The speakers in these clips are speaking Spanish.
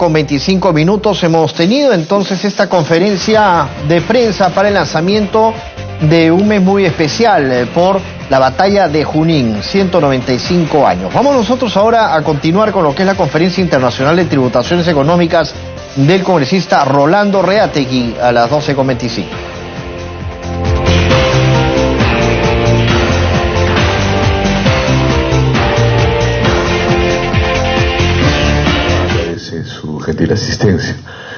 con 25 minutos. Hemos tenido entonces esta conferencia de prensa para el lanzamiento de un mes muy especial por la batalla de Junín, 195 años. Vamos nosotros ahora a continuar con lo que es la Conferencia Internacional de Tributaciones Económicas del congresista Rolando Reategui a las 12:25. Su gentil asistencia.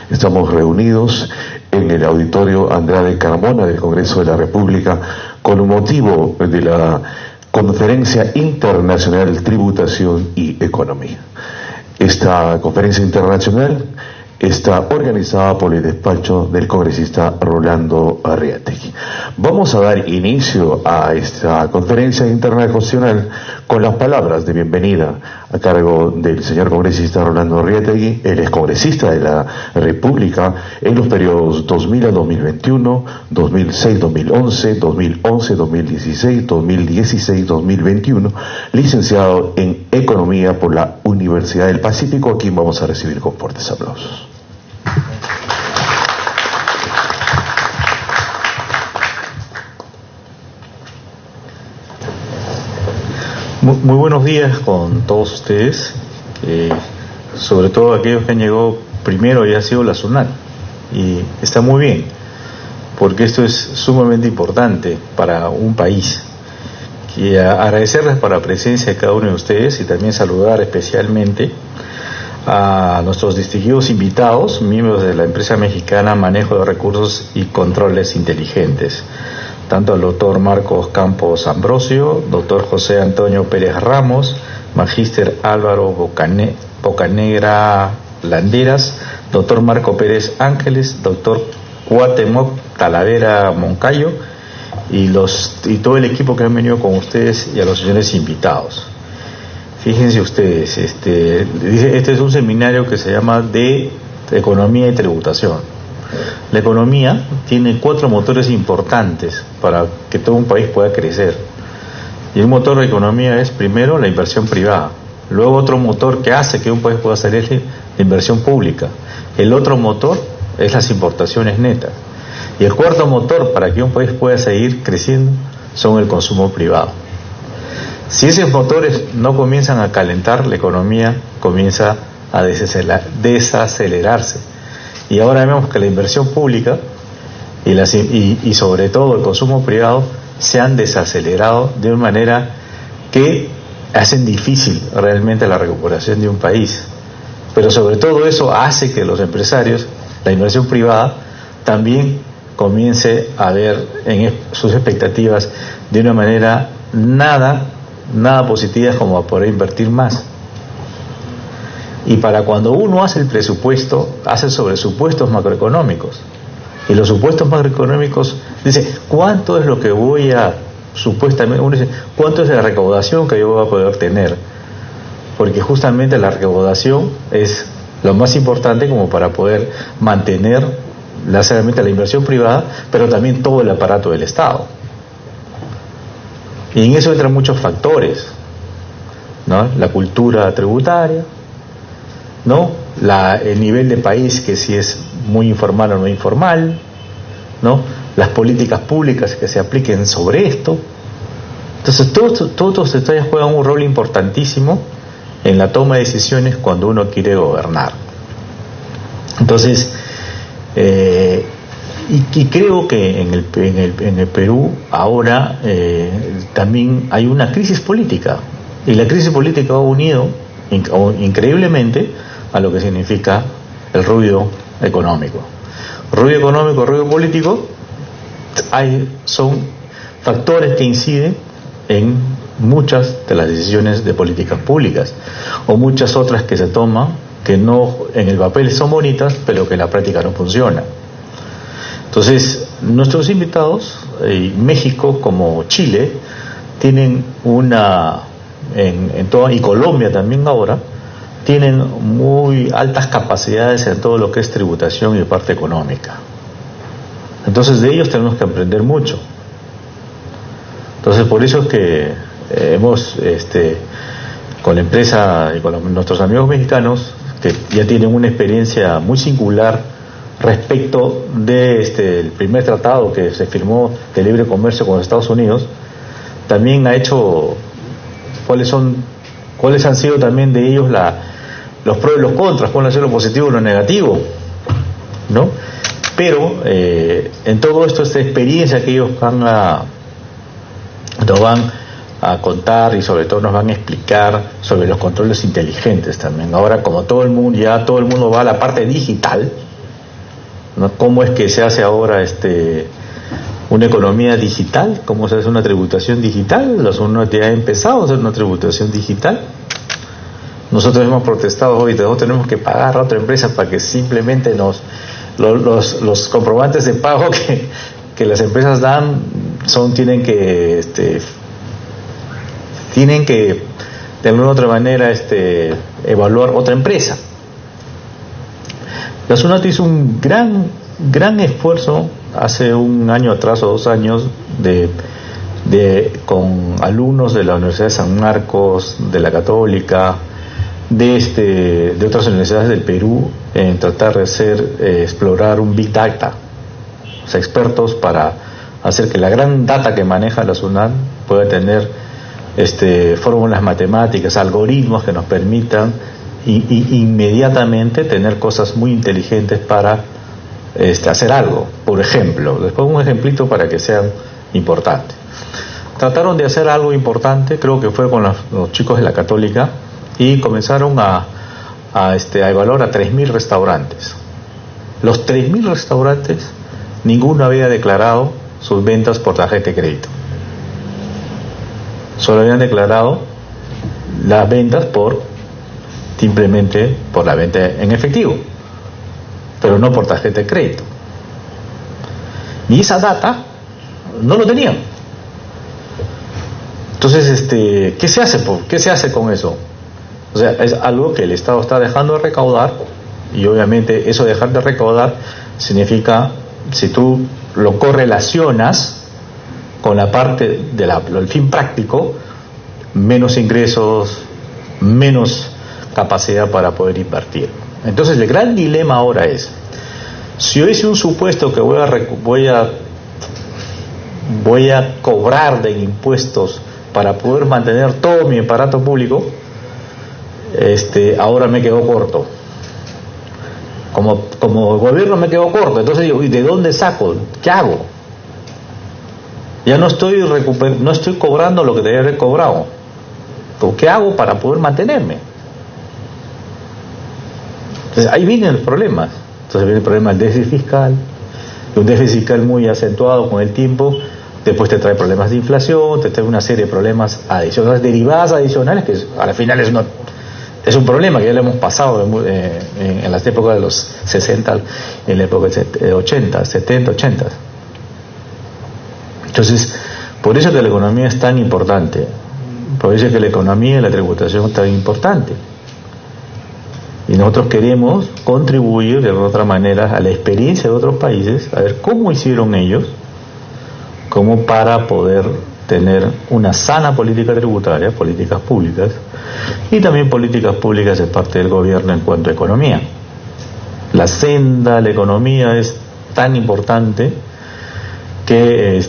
Estamos reunidos en el auditorio Andrade Carmona del Congreso de la República con motivo de la Conferencia Internacional de Tributación y Economía. Esta conferencia internacional está organizada por el despacho del congresista Rolando Reategui. Vamos a dar inicio a esta conferencia internacional con las palabras de bienvenida a cargo del señor congresista Rolando Reategui. Él es congresista de la República en los periodos 2000 a 2021, 2006-2011, 2011-2016, 2016-2021, licenciado en Economía por la Universidad del Pacífico, a quien vamos a recibir con fuertes aplausos. Muy buenos días con todos ustedes, sobre todo aquellos que han llegado primero y ha sido la SUNAT, y está muy bien, porque esto es sumamente importante para un país. Y agradecerles por la presencia de cada uno de ustedes y también saludar especialmente a nuestros distinguidos invitados, miembros de la empresa mexicana Manejo de Recursos y Controles Inteligentes, tanto al doctor Marcos Campos Ambrosio, doctor José Antonio Pérez Ramos, magíster Álvaro Bocanegra Landeras, doctor Marco Pérez Ángeles, doctor Cuauhtémoc Talavera Moncayo y todo el equipo que han venido con ustedes, y a los señores invitados. Fíjense ustedes, este es un seminario que se llama de Economía y Tributación. La economía tiene 4 motores importantes para que todo un país pueda crecer. Y el motor de economía es, primero, la inversión privada. Luego, otro motor que hace que un país pueda salir es la inversión pública. El otro motor es las importaciones netas. Y el cuarto motor para que un país pueda seguir creciendo son el consumo privado. Si esos motores no comienzan a calentar, la economía comienza a desacelerarse. Y ahora vemos que la inversión pública y sobre todo el consumo privado se han desacelerado de una manera que hacen difícil realmente la recuperación de un país. Pero sobre todo eso hace que los empresarios, la inversión privada, también comience a ver en sus expectativas de una manera nada positiva como a poder invertir más. Y para cuando uno hace el presupuesto, hace sobre supuestos macroeconómicos. Y los supuestos macroeconómicos dice, ¿cuánto es lo que voy a, supuestamente, uno dice, ¿cuánto es la recaudación que yo voy a poder tener? Porque justamente la recaudación es lo más importante como para poder mantener la inversión privada, pero también todo el aparato del Estado. Y en eso entran muchos factores, ¿no? La cultura tributaria, ¿no? El nivel de país, que si es muy informal o no informal, ¿no? Las políticas públicas que se apliquen sobre esto. Entonces todos estos detalles juegan un rol importantísimo en la toma de decisiones cuando uno quiere gobernar. Entonces y creo que en el Perú ahora también hay una crisis política, y la crisis política va unido increíblemente a lo que significa el ruido económico. Ruido económico, ruido político, son factores que inciden en muchas de las decisiones de políticas públicas, o muchas otras que se toman que no en el papel son bonitas, pero que en la práctica no funcionan. Entonces, nuestros invitados, México como Chile, tienen y Colombia también ahora, tienen muy altas capacidades en todo lo que es tributación y parte económica. Entonces de ellos tenemos que aprender mucho. Entonces por eso es que hemos con la empresa y con nuestros amigos mexicanos que ya tienen una experiencia muy singular respecto de el primer tratado que se firmó de libre comercio con los Estados Unidos, también ha hecho cuáles han sido también de ellos los pros y los contras, cuál ha sido lo positivo y lo negativo, ¿no? Pero en todo esto, esta experiencia que ellos nos van a contar y sobre todo nos van a explicar sobre los controles inteligentes también. Ahora, como todo el mundo va a la parte digital, ¿no? ¿Cómo es que se hace ahora una economía digital? ¿Cómo se hace una tributación digital? La SUNAT ya ha empezado a hacer una tributación digital. Nosotros hemos protestado hoy, todos tenemos que pagar a otra empresa para que simplemente los comprobantes de pago que las empresas dan tienen que de alguna u otra manera evaluar otra empresa. La SUNAT hizo un gran esfuerzo hace un año atrás o 2 años con alumnos de la Universidad de San Marcos, de la Católica, de otras universidades del Perú, en tratar de explorar un Big Data, o sea, expertos para hacer que la gran data que maneja la SUNAT pueda tener fórmulas matemáticas, algoritmos que nos permitan inmediatamente tener cosas muy inteligentes para hacer algo. Por ejemplo, les pongo un ejemplito para que sean importantes. Trataron de hacer algo importante, creo que fue con los chicos de la Católica, y comenzaron a evaluar a 3.000 restaurantes. Los 3.000 restaurantes, ninguno había declarado sus ventas por tarjeta de crédito. Solo habían declarado las ventas simplemente por la venta en efectivo, pero no por tarjeta de crédito. Y esa data no lo tenían. Entonces, ¿qué se hace? ¿Qué se hace con eso? O sea, es algo que el Estado está dejando de recaudar, y obviamente eso de dejar de recaudar significa, si tú lo correlacionas con la parte del fin práctico, menos ingresos, menos capacidad para poder invertir. Entonces el gran dilema ahora es, si yo hice un supuesto que voy a cobrar de impuestos para poder mantener todo mi aparato público, ahora me quedo corto. Como gobierno me quedo corto. Entonces digo, ¿y de dónde saco? ¿Qué hago? Ya no estoy cobrando lo que debería haber cobrado. ¿Qué hago para poder mantenerme? Entonces ahí vienen los problemas. Entonces viene el problema del déficit fiscal, un déficit fiscal muy acentuado con el tiempo. Después te trae problemas de inflación, te trae una serie de problemas adicionales, derivadas adicionales, que al final es un problema que ya lo hemos pasado en las épocas de los 60, en la época de 80, 70, 80. Entonces, por eso que la economía es tan importante, por eso que la economía y la tributación es tan importante. Y nosotros queremos contribuir de otra manera a la experiencia de otros países, a ver cómo hicieron ellos, como para poder tener una sana política tributaria, políticas públicas, y también políticas públicas de parte del gobierno en cuanto a economía. La senda, la economía es tan importante que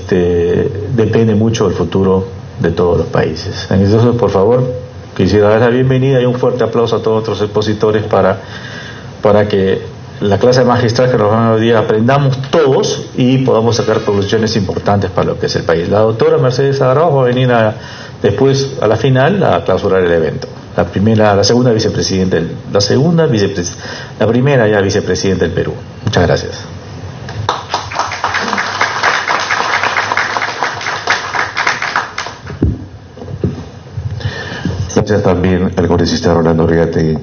depende mucho del futuro de todos los países. Entonces, por favor, quisiera dar la bienvenida y un fuerte aplauso a todos nuestros expositores para que la clase magistral que nos van a dar aprendamos todos y podamos sacar conclusiones importantes para lo que es el país. La doctora Mercedes Agarrao va a venir después a la final a clausurar el evento. La primera vicepresidenta del Perú. Muchas gracias. Gracias también al congresista Rolando Riategui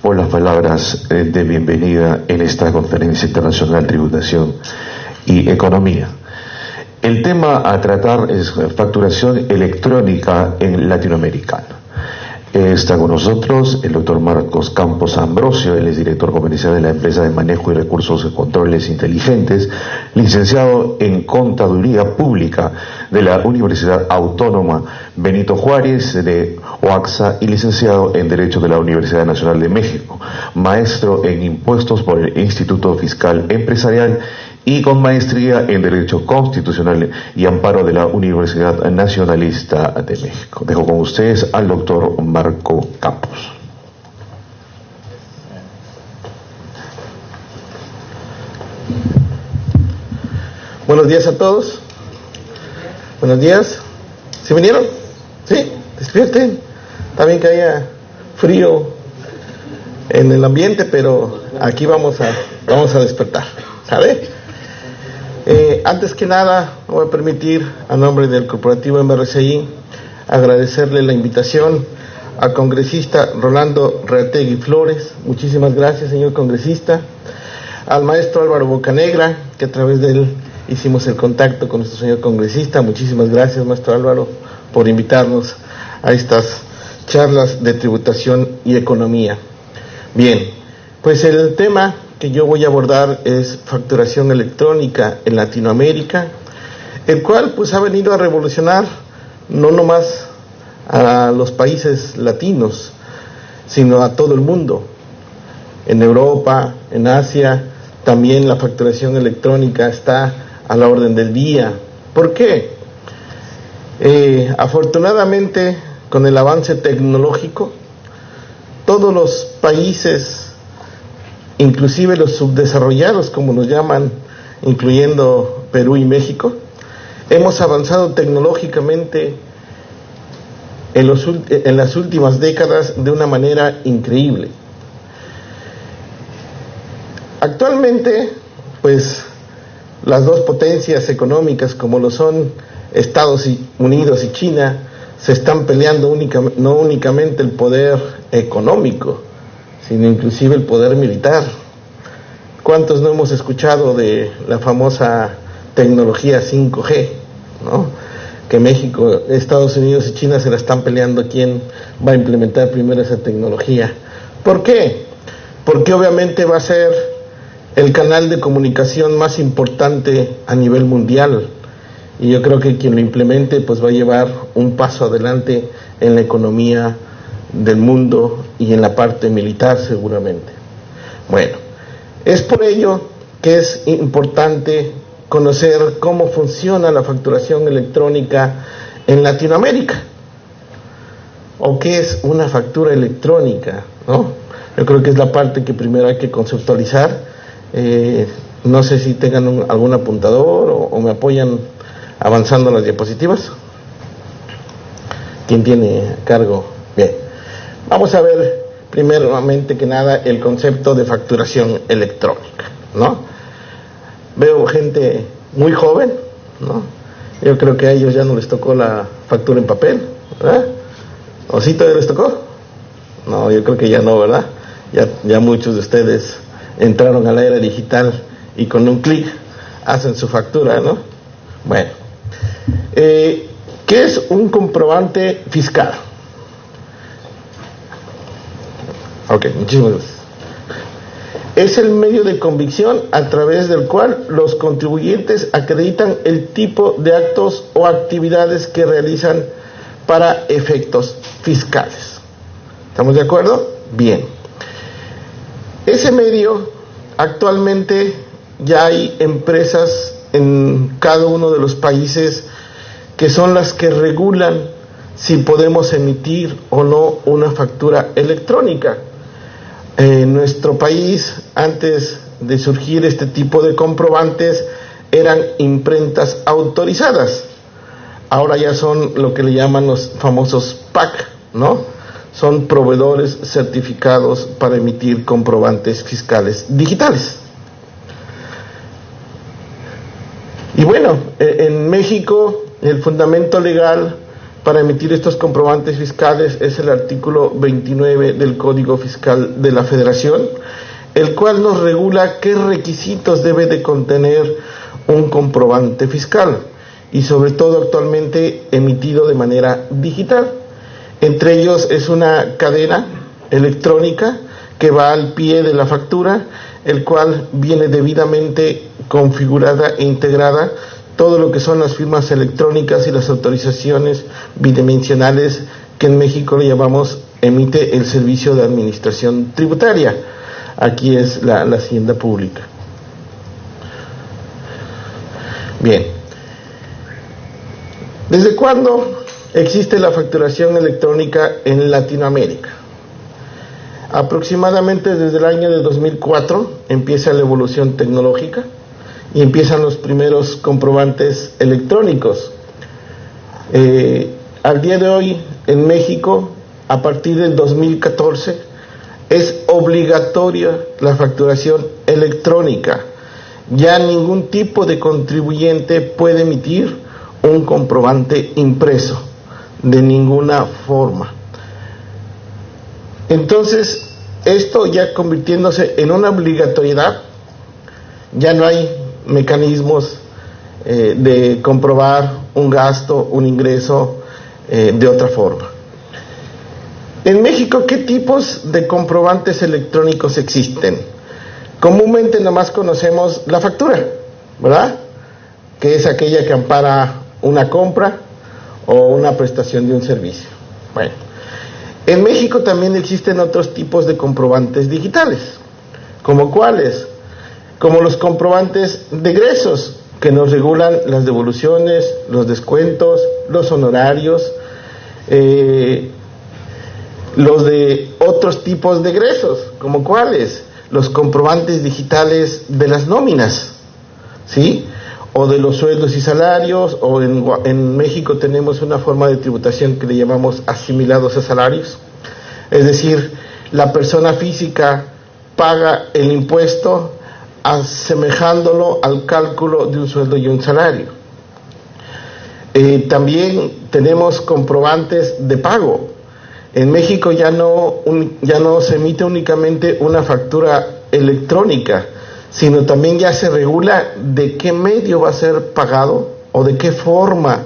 por las palabras de bienvenida en esta conferencia internacional Tributación y Economía. El tema a tratar es facturación electrónica en Latinoamericana. Está con nosotros el doctor Marcos Campos Ambrosio, él es director comercial de la empresa de manejo y recursos de controles inteligentes, licenciado en Contaduría Pública de la Universidad Autónoma Benito Juárez, de OAXA y licenciado en Derecho de la Universidad Nacional de México, maestro en Impuestos por el Instituto Fiscal Empresarial y con maestría en Derecho Constitucional y Amparo de la Universidad Nacionalista de México. Dejo con ustedes al doctor Marco Campos. Buenos días a todos. Buenos días. ¿Sí vinieron? Sí, despierten. Está bien que haya frío en el ambiente, pero aquí vamos a despertar, ¿sabe? Antes que nada, me voy a permitir, a nombre del corporativo MRCI, agradecerle la invitación al congresista Rolando Reategui Flores. Muchísimas gracias, señor congresista. Al maestro Álvaro Bocanegra, que a través de él hicimos el contacto con nuestro señor congresista. Muchísimas gracias, maestro Álvaro, por invitarnos a estas charlas de tributación y economía. Bien, pues el tema que yo voy a abordar es facturación electrónica en Latinoamérica, el cual pues ha venido a revolucionar no nomás a los países latinos, sino a todo el mundo. En Europa, en Asia, también la facturación electrónica está a la orden del día. ¿Por qué? Afortunadamente, con el avance tecnológico, todos los países, inclusive los subdesarrollados, como nos llaman, incluyendo Perú y México, hemos avanzado tecnológicamente en las últimas décadas de una manera increíble. Actualmente, pues, las dos potencias económicas, como lo son Estados Unidos y China, se están peleando no únicamente el poder económico, sino inclusive el poder militar. ¿Cuántos no hemos escuchado de la famosa tecnología 5G, ¿no? Que México, Estados Unidos y China se la están peleando quién va a implementar primero esa tecnología. ¿Por qué? Porque obviamente va a ser el canal de comunicación más importante a nivel mundial, y yo creo que quien lo implemente pues va a llevar un paso adelante en la economía del mundo y en la parte militar seguramente. Bueno, es por ello que es importante conocer cómo funciona la facturación electrónica en Latinoamérica, o qué es una factura electrónica, ¿no? Yo creo que es la parte que primero hay que conceptualizar. No sé si tengan algún apuntador o me apoyan avanzando las diapositivas. ¿Quién tiene a cargo? Bien, vamos a ver primeramente que nada el concepto de facturación electrónica, ¿no? Veo gente muy joven, ¿no? Yo creo que a ellos ya no les tocó la factura en papel, ¿verdad? ¿O sí todavía les tocó? No, yo creo que ya no, ¿verdad? Ya muchos de ustedes entraron a la era digital y con un clic hacen su factura, ¿no? Bueno, ¿qué es un comprobante fiscal? Ok, muchísimas gracias. Es el medio de convicción a través del cual los contribuyentes acreditan el tipo de actos o actividades que realizan para efectos fiscales. ¿Estamos de acuerdo? Bien. Ese medio, actualmente ya hay empresas en cada uno de los países que son las que regulan si podemos emitir o no una factura electrónica. En nuestro país, antes de surgir este tipo de comprobantes, eran imprentas autorizadas. Ahora ya son lo que le llaman los famosos PAC, ¿no? Son proveedores certificados para emitir comprobantes fiscales digitales. Y bueno, en México el fundamento legal para emitir estos comprobantes fiscales es el artículo 29 del Código Fiscal de la Federación, el cual nos regula qué requisitos debe de contener un comprobante fiscal, y sobre todo actualmente emitido de manera digital. Entre ellos es una cadena electrónica que va al pie de la factura, el cual viene debidamente configurada e integrada todo lo que son las firmas electrónicas y las autorizaciones bidimensionales que en México le llamamos, emite el Servicio de Administración Tributaria. Aquí es la Hacienda Pública. Bien. ¿Desde cuándo existe la facturación electrónica en Latinoamérica? Aproximadamente desde el año de 2004 empieza la evolución tecnológica y empiezan los primeros comprobantes electrónicos. Al día de hoy en México, a partir del 2014, es obligatoria la facturación electrónica. Ya ningún tipo de contribuyente puede emitir un comprobante impreso, de ninguna forma. Entonces, esto ya convirtiéndose en una obligatoriedad, ya no hay mecanismos de comprobar un gasto, un ingreso de otra forma. En México, ¿qué tipos de comprobantes electrónicos existen? Comúnmente nomás conocemos la factura, ¿verdad? Que es aquella que ampara una compra o una prestación de un servicio. Bueno, en México también existen otros tipos de comprobantes digitales. ¿Como cuáles? Como los comprobantes de egresos, que nos regulan las devoluciones, los descuentos, los honorarios, los de otros tipos de egresos, como cuáles, los comprobantes digitales de las nóminas, ¿sí? O de los sueldos y salarios, o en México tenemos una forma de tributación que le llamamos asimilados a salarios, es decir, la persona física paga el impuesto asemejándolo al cálculo de un sueldo y un salario. También tenemos comprobantes de pago. En México ya no se emite únicamente una factura electrónica, sino también ya se regula de qué medio va a ser pagado o de qué forma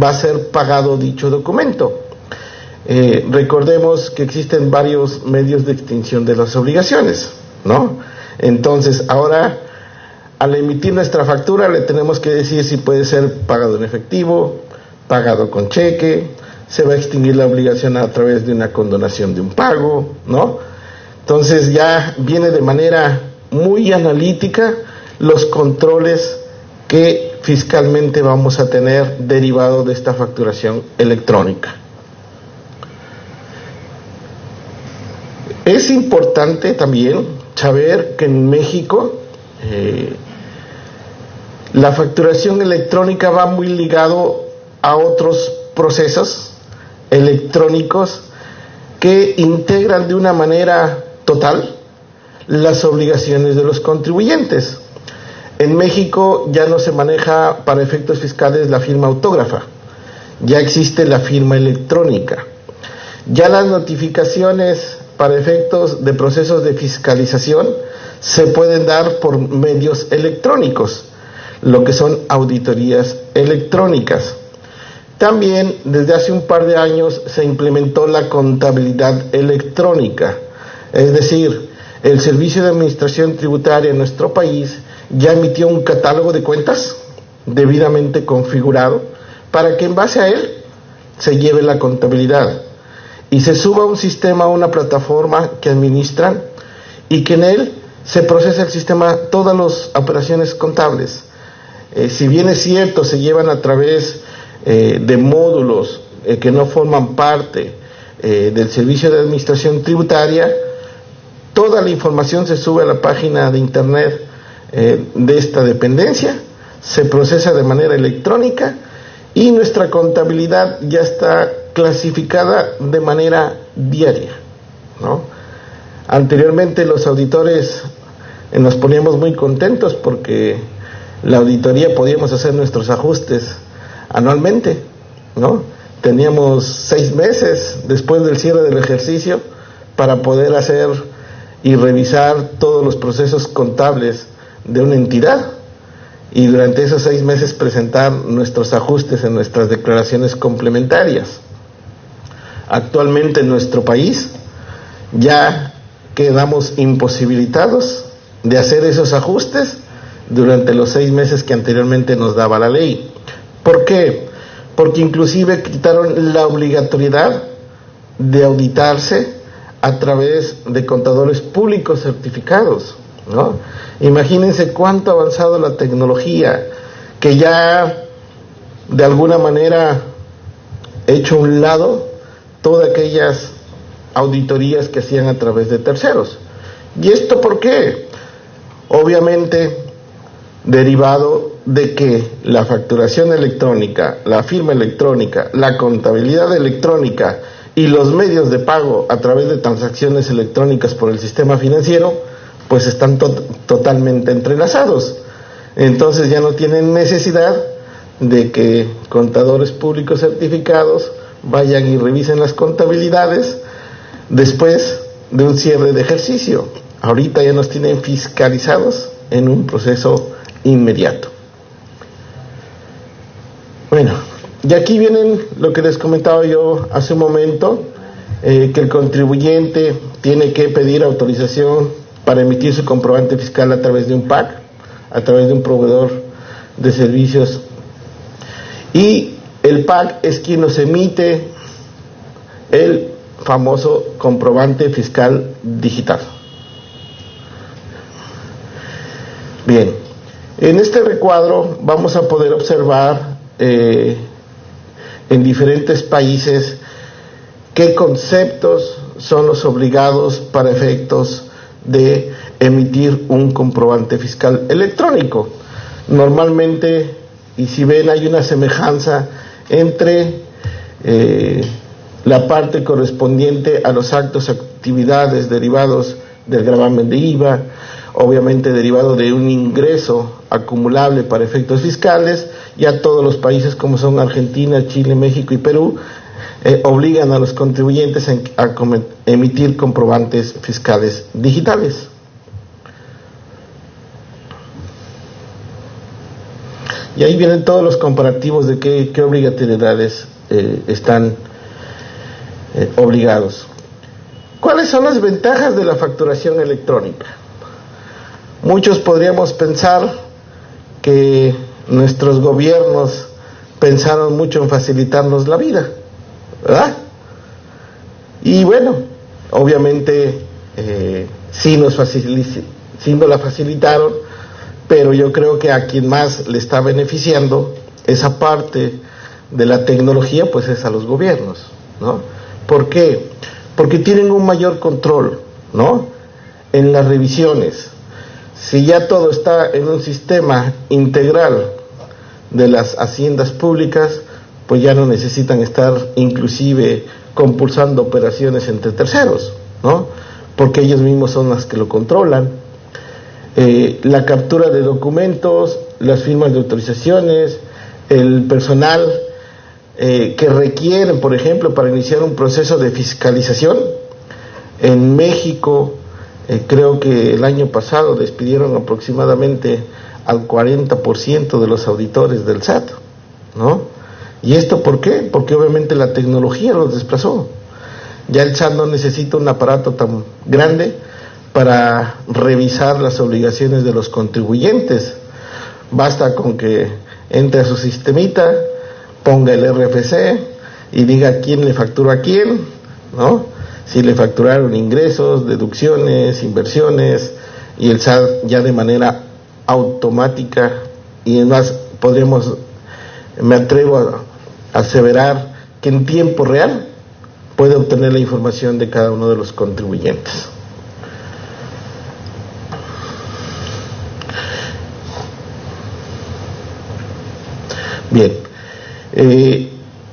va a ser pagado dicho documento. Recordemos que existen varios medios de extinción de las obligaciones, ¿no? Entonces, ahora, al emitir nuestra factura, le tenemos que decir si puede ser pagado en efectivo, pagado con cheque, se va a extinguir la obligación a través de una condonación de un pago, ¿no? Entonces ya viene de manera muy analítica los controles que fiscalmente vamos a tener derivado de esta facturación electrónica. Es importante también saber que en México la facturación electrónica va muy ligado a otros procesos electrónicos que integran de una manera total las obligaciones de los contribuyentes. En México ya no se maneja para efectos fiscales la firma autógrafa, ya existe la firma electrónica. Ya las notificaciones para efectos de procesos de fiscalización se pueden dar por medios electrónicos, lo que son auditorías electrónicas. También desde hace un par de años se implementó la contabilidad electrónica, es decir, el Servicio de Administración Tributaria en nuestro país ya emitió un catálogo de cuentas debidamente configurado para que en base a él se lleve la contabilidad y se suba a un sistema, a una plataforma que administran y que en él se procesa el sistema, todas las operaciones contables. Si bien es cierto, se llevan a través de módulos que no forman parte del Servicio de Administración Tributaria, toda la información se sube a la página de internet de esta dependencia, se procesa de manera electrónica y nuestra contabilidad ya está clasificada de manera diaria, ¿no? Anteriormente los auditores nos poníamos muy contentos porque la auditoría podíamos hacer nuestros ajustes anualmente, ¿no? Teníamos 6 meses después del cierre del ejercicio para poder hacer y revisar todos los procesos contables de una entidad y durante esos 6 meses presentar nuestros ajustes en nuestras declaraciones complementarias. Actualmente en nuestro país ya quedamos imposibilitados de hacer esos ajustes durante los 6 meses que anteriormente nos daba la ley. ¿Por qué? porque inclusive quitaron la obligatoriedad de auditarse a través de contadores públicos certificados, ¿no? Imagínense cuánto ha avanzado la tecnología, que ya de alguna manera ha hecho a un lado todas aquellas auditorías que hacían a través de terceros. ¿Y esto por qué? Obviamente derivado de que la facturación electrónica, la firma electrónica, la contabilidad electrónica y los medios de pago a través de transacciones electrónicas por el sistema financiero, pues están totalmente entrelazados. Entonces ya no tienen necesidad de que contadores públicos certificados vayan y revisen las contabilidades después de un cierre de ejercicio. Ahorita ya nos tienen fiscalizados en un proceso inmediato. Bueno, y aquí vienen lo que les comentaba yo hace un momento, que el contribuyente tiene que pedir autorización para emitir su comprobante fiscal a través de un PAC, a través de un proveedor de servicios, y el PAC es quien nos emite el famoso comprobante fiscal digital. Bien, en este recuadro vamos a poder observar en diferentes países qué conceptos son los obligados para efectos de emitir un comprobante fiscal electrónico. Normalmente, y si ven, hay una semejanza entre la parte correspondiente a los actos, actividades derivados del gravamen de IVA, obviamente derivado de un ingreso acumulable para efectos fiscales. Ya todos los países como son Argentina, Chile, México y Perú obligan a los contribuyentes a emitir comprobantes fiscales digitales. Y ahí vienen todos los comparativos de qué obligatoriedades están obligados. ¿Cuáles son las ventajas de la facturación electrónica? Muchos podríamos pensar que nuestros gobiernos pensaron mucho en facilitarnos la vida, ¿verdad? Y bueno, obviamente sí nos la facilitaron, pero yo creo que a quien más le está beneficiando esa parte de la tecnología, pues es a los gobiernos, ¿no? ¿Por qué? Porque tienen un mayor control, ¿no?, en las revisiones. Si ya todo está en un sistema integral de las haciendas públicas, pues ya no necesitan estar inclusive compulsando operaciones entre terceros, ¿no?, porque ellos mismos son los que lo controlan. La captura de documentos, las firmas de autorizaciones, el personal que requieren, por ejemplo, para iniciar un proceso de fiscalización. En México, creo que el año pasado despidieron aproximadamente al 40% de los auditores del SAT, ¿no? ¿Y esto por qué? Porque obviamente la tecnología los desplazó. Ya el SAT no necesita un aparato tan grande para revisar las obligaciones de los contribuyentes. Basta con que entre a su sistemita, ponga el RFC y diga quién le facturó a quién, ¿no? Si le facturaron ingresos, deducciones, inversiones, y el SAT ya de manera automática, y además me atrevo a aseverar que en tiempo real puede obtener la información de cada uno de los contribuyentes. Bien,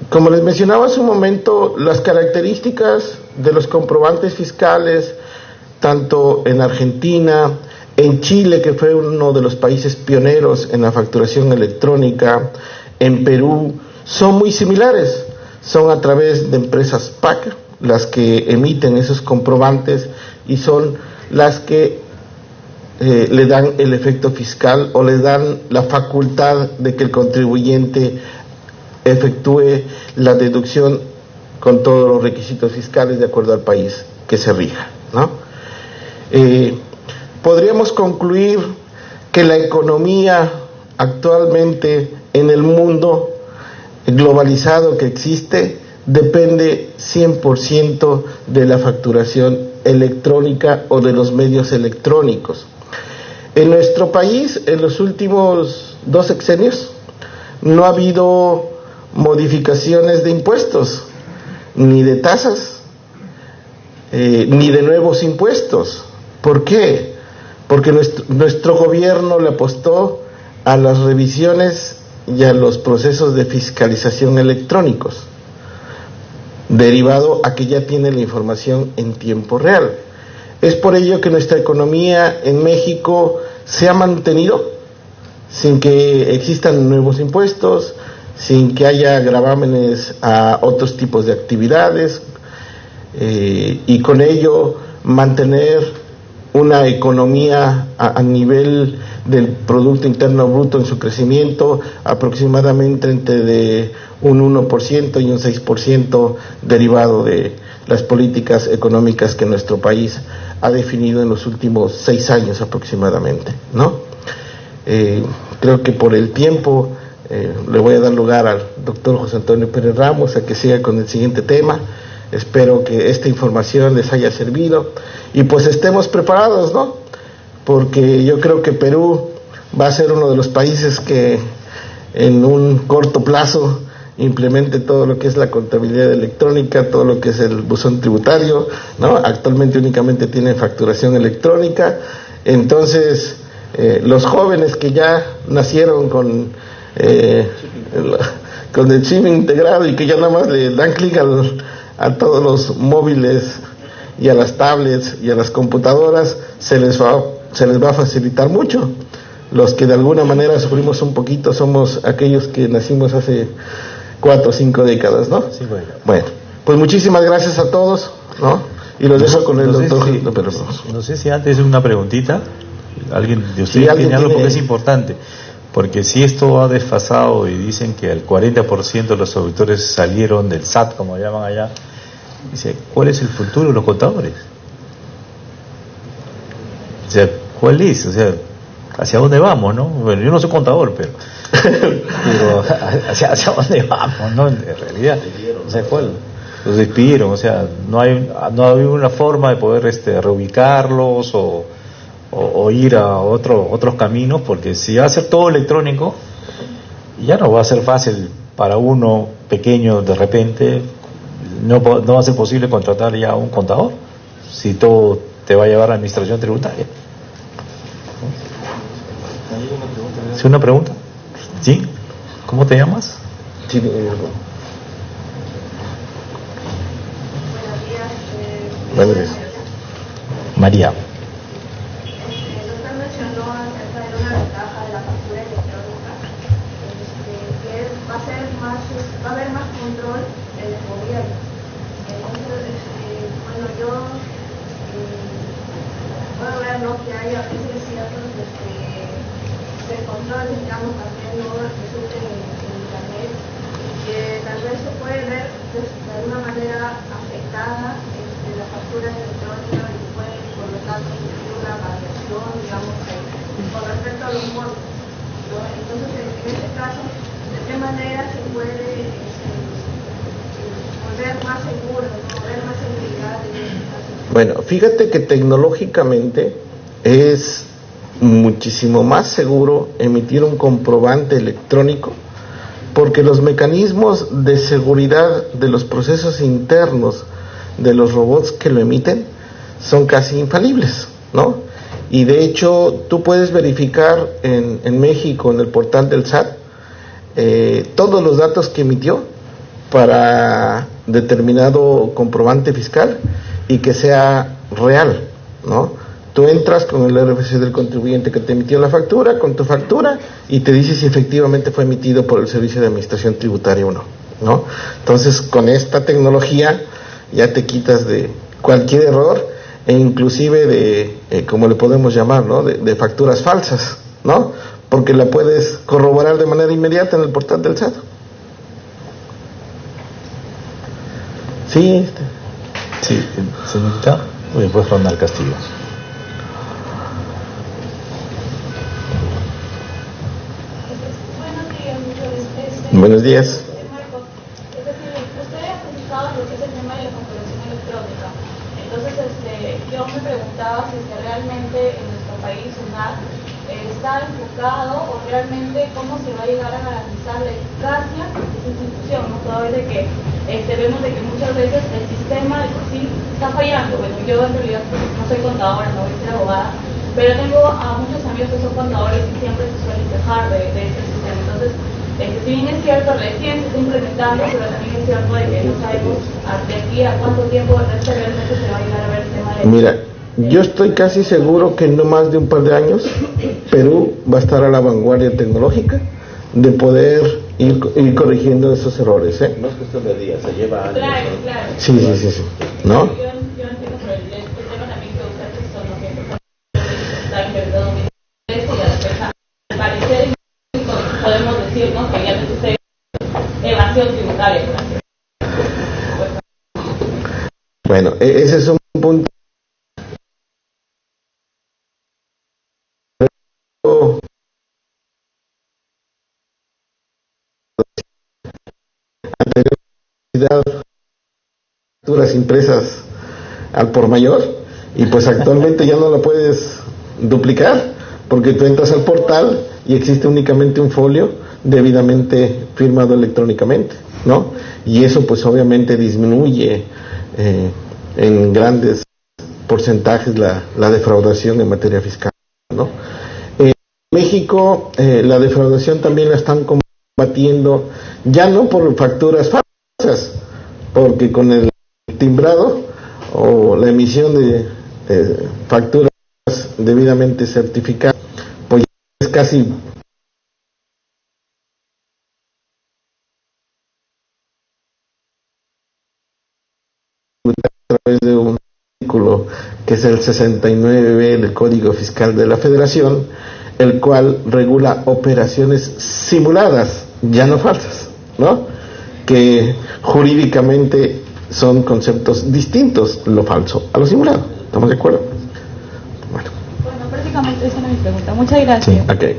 como les mencionaba hace un momento, las características de los comprobantes fiscales, tanto en Argentina, en Chile, que fue uno de los países pioneros en la facturación electrónica, en Perú, son muy similares. Son a través de empresas PAC las que emiten esos comprobantes y son las que le dan el efecto fiscal o le dan la facultad de que el contribuyente efectúe la deducción con todos los requisitos fiscales de acuerdo al país que se rija, ¿no? Podríamos concluir que la economía actualmente en el mundo globalizado que existe depende 100% de la facturación electrónica o de los medios electrónicos. En nuestro país, en los últimos 2 sexenios, no ha habido modificaciones de impuestos, ni de tasas, ni de nuevos impuestos. ¿Por qué? Porque nuestro gobierno le apostó a las revisiones y a los procesos de fiscalización electrónicos, derivado a que ya tiene la información en tiempo real. Es por ello que nuestra economía en México se ha mantenido sin que existan nuevos impuestos, sin que haya gravámenes a otros tipos de actividades, y con ello mantener una economía a nivel del Producto Interno Bruto en su crecimiento aproximadamente entre de un 1% y un 6% derivado de las políticas económicas que nuestro país ha definido en los últimos 6 años aproximadamente, ¿no? Creo que por el tiempo le voy a dar lugar al doctor José Antonio Pérez Ramos a que siga con el siguiente tema. Espero que esta información les haya servido y pues estemos preparados, ¿no? Porque yo creo que Perú va a ser uno de los países que en un corto plazo implemente todo lo que es la contabilidad electrónica, todo lo que es el buzón tributario, ¿no? Actualmente únicamente tiene facturación electrónica. Entonces, los jóvenes que ya nacieron con el chip integrado y que ya nada más le dan clic a todos los móviles y a las tablets y a las computadoras, se les va a facilitar mucho. Los que de alguna manera sufrimos un poquito somos aquellos que nacimos hace 4 o 5 décadas, ¿no? Sí, bueno. Bueno, pues muchísimas gracias a todos, ¿no? Y los dejo con el doctor. No sé si antes una preguntita, alguien de ustedes tiene algo porque es importante, porque si esto ha desfasado y dicen que el 40% de los auditores salieron del SAT, como llaman allá, dice, ¿cuál es el futuro de los contadores? O sea, ¿cuál es? O sea, ¿hacia dónde vamos, no? Bueno, yo no soy contador, pero ¿hacia dónde vamos, no? En realidad, o sea, ¿cuál? Los despidieron, o sea, no hay una forma de poder reubicarlos o ir a otros caminos, porque si va a ser todo electrónico, ya no va a ser fácil para uno pequeño de repente, no va a ser posible contratar ya a un contador, si todo te va a llevar a administración tributaria. ¿Sí, una pregunta? ¿Sí? ¿Cómo te llamas? Sí, buenos días. María. Va a haber más control en el gobierno. Entonces, bueno, yo puedo ver lo que hay a veces ciertos de control, digamos, también no resulten en internet, que tal vez se puede ver de alguna manera afectada la factura electrónica y puede, por lo tanto, sufrir una variación, digamos, con respecto a los montos, ¿no? Entonces, en este caso, ¿de qué manera se puede volver más seguro, volver más seguridad en este caso? Bueno, fíjate que tecnológicamente es muchísimo más seguro emitir un comprobante electrónico, porque los mecanismos de seguridad de los procesos internos de los robots que lo emiten son casi infalibles, ¿no? Y de hecho tú puedes verificar en México, en el portal del SAT, todos los datos que emitió para determinado comprobante fiscal y que sea real, ¿no? Tú entras con el RFC del contribuyente que te emitió la factura, con tu factura, y te dice si efectivamente fue emitido por el Servicio de Administración Tributaria o no, ¿no? Entonces, con esta tecnología ya te quitas de cualquier error, e inclusive de, como le podemos llamar, ¿no? De facturas falsas, ¿no? Porque la puedes corroborar de manera inmediata en el portal del SAT. Sí, Sí, señorita, después Ronald Castillo. Buenos días, buenos días. El tema está enfocado o realmente cómo se va a llegar a garantizar la eficacia de esa institución, ¿no? Toda vez de que vemos de que muchas veces el sistema de por sí está fallando. Bueno, yo en realidad no soy contadora, no voy a ser abogada, pero tengo a muchos amigos que son contadores y siempre se suelen quejar de este sistema. Entonces, si bien es cierto, recién se está implementando, pero también es cierto de que no sabemos de aquí a cuánto tiempo realmente se va a llegar a ver el tema de... Mira, yo estoy casi seguro que en no más de un par de años Perú va a estar a la vanguardia tecnológica de poder ir corrigiendo esos errores, ¿eh? No es cuestión de días, se lleva años. Claro, ¿no? claro. Sí, ¿no? Yo entiendo por el tema también que ustedes son los que están implementando y a la fecha, al parecer, podemos decir, ¿no?, que ya no existe evasión tributaria, por ejemplo. Bueno, ese es un punto. Facturas impresas al por mayor, y pues actualmente ya no la puedes duplicar porque tú entras al portal y existe únicamente un folio debidamente firmado electrónicamente, ¿no? Y eso pues obviamente disminuye en grandes porcentajes la defraudación en materia fiscal, ¿no? En México la defraudación también la están combatiendo, ya no por facturas falsas, porque con el timbrado o la emisión de facturas debidamente certificadas, pues es casi a través de un artículo que es el 69B del Código Fiscal de la Federación, el cual regula operaciones simuladas, ya no falsas, ¿no? Que jurídicamente son conceptos distintos, lo falso a lo simulado. ¿Estamos de acuerdo? Bueno, prácticamente esa era mi pregunta. Muchas gracias. Sí. Okay.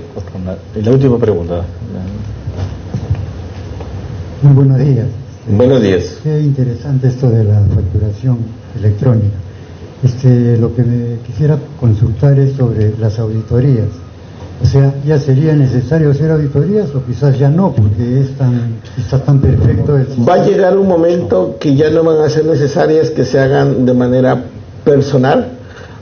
Y la última pregunta. Muy buenos días. Buenos días. Qué interesante esto de la facturación electrónica. Lo que me quisiera consultar es sobre las auditorías. O sea, ¿ya sería necesario hacer auditorías o quizás ya no, porque está tan perfecto el sistema? Va a llegar un momento que ya no van a ser necesarias que se hagan de manera personal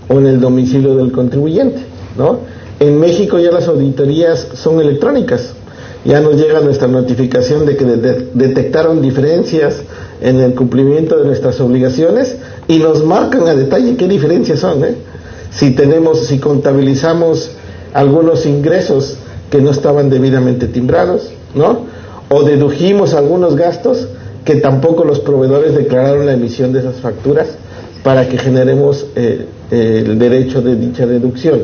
o en el domicilio del contribuyente, ¿no? En México ya las auditorías son electrónicas. Ya nos llega nuestra notificación de que detectaron diferencias en el cumplimiento de nuestras obligaciones y nos marcan a detalle qué diferencias son, ¿eh? Si contabilizamos algunos ingresos que no estaban debidamente timbrados, ¿no? O dedujimos algunos gastos que tampoco los proveedores declararon la emisión de esas facturas para que generemos el derecho de dicha deducción.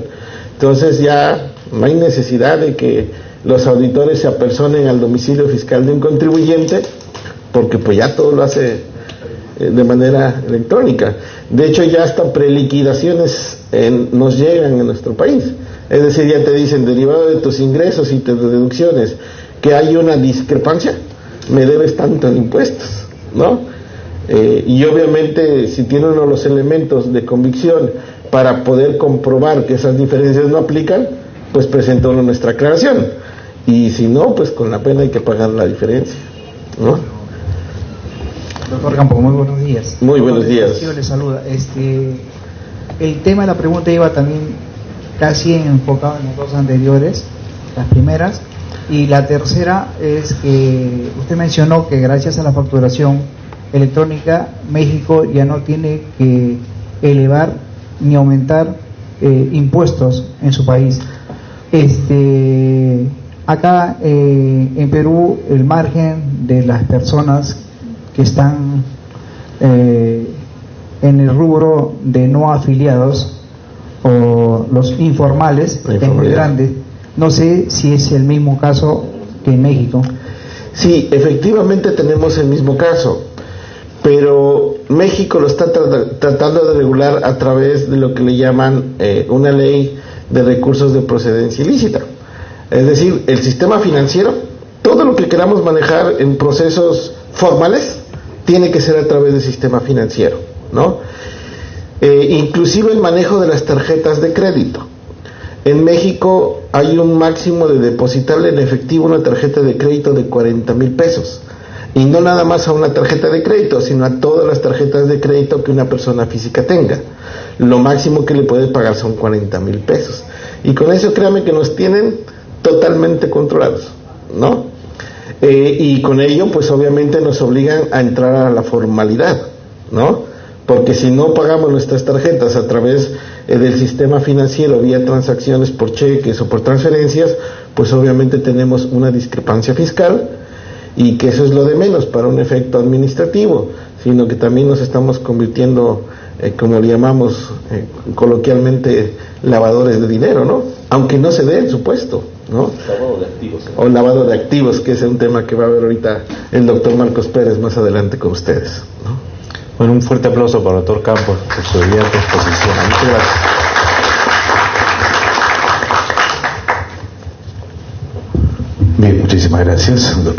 Entonces ya no hay necesidad de que los auditores se apersonen al domicilio fiscal de un contribuyente, porque pues ya todo lo hace de manera electrónica. De hecho ya hasta preliquidaciones nos llegan en nuestro país. Es decir, ya te dicen, derivado de tus ingresos y tus deducciones, que hay una discrepancia, me debes tanto en impuestos, ¿no? Y obviamente si tiene uno los elementos de convicción para poder comprobar que esas diferencias no aplican, pues presenta uno nuestra aclaración. Y si no, pues con la pena hay que pagar la diferencia, ¿no? Doctor Campo, muy buenos días. Muy buenos días. Les saluda. El tema de la pregunta iba también casi enfocado en las dos anteriores, las primeras, y la tercera es que usted mencionó que gracias a la facturación electrónica México ya no tiene que elevar ni aumentar impuestos en su país. Acá en Perú el margen de las personas que están en el rubro de no afiliados o los informales es muy grande. No sé si es el mismo caso que en México. Sí, efectivamente tenemos el mismo caso, pero México lo está tratando de regular a través de lo que le llaman una ley de recursos de procedencia ilícita. Es decir, el sistema financiero, todo lo que queramos manejar en procesos formales, tiene que ser a través del sistema financiero, ¿no? Inclusive el manejo de las tarjetas de crédito. En México hay un máximo de depositarle en efectivo una tarjeta de crédito de 40,000 pesos. Y no nada más a una tarjeta de crédito, sino a todas las tarjetas de crédito que una persona física tenga. Lo máximo que le puede pagar son 40,000 pesos. Y con eso créame que nos tienen totalmente controlados, ¿no? Y con ello pues obviamente nos obligan a entrar a la formalidad, ¿no? Porque si no pagamos nuestras tarjetas a través del sistema financiero vía transacciones por cheques o por transferencias, pues obviamente tenemos una discrepancia fiscal, y que eso es lo de menos para un efecto administrativo, sino que también nos estamos convirtiendo, como le llamamos coloquialmente, lavadores de dinero, ¿no? Aunque no se dé el supuesto, ¿no? Lavado de activos. O lavado de activos, que es un tema que va a ver ahorita el doctor Marcos Pérez más adelante con ustedes, ¿no? Bueno, un fuerte aplauso para el doctor Campos por su brillante exposición. Muchas gracias. Bien, muchísimas gracias, doctor.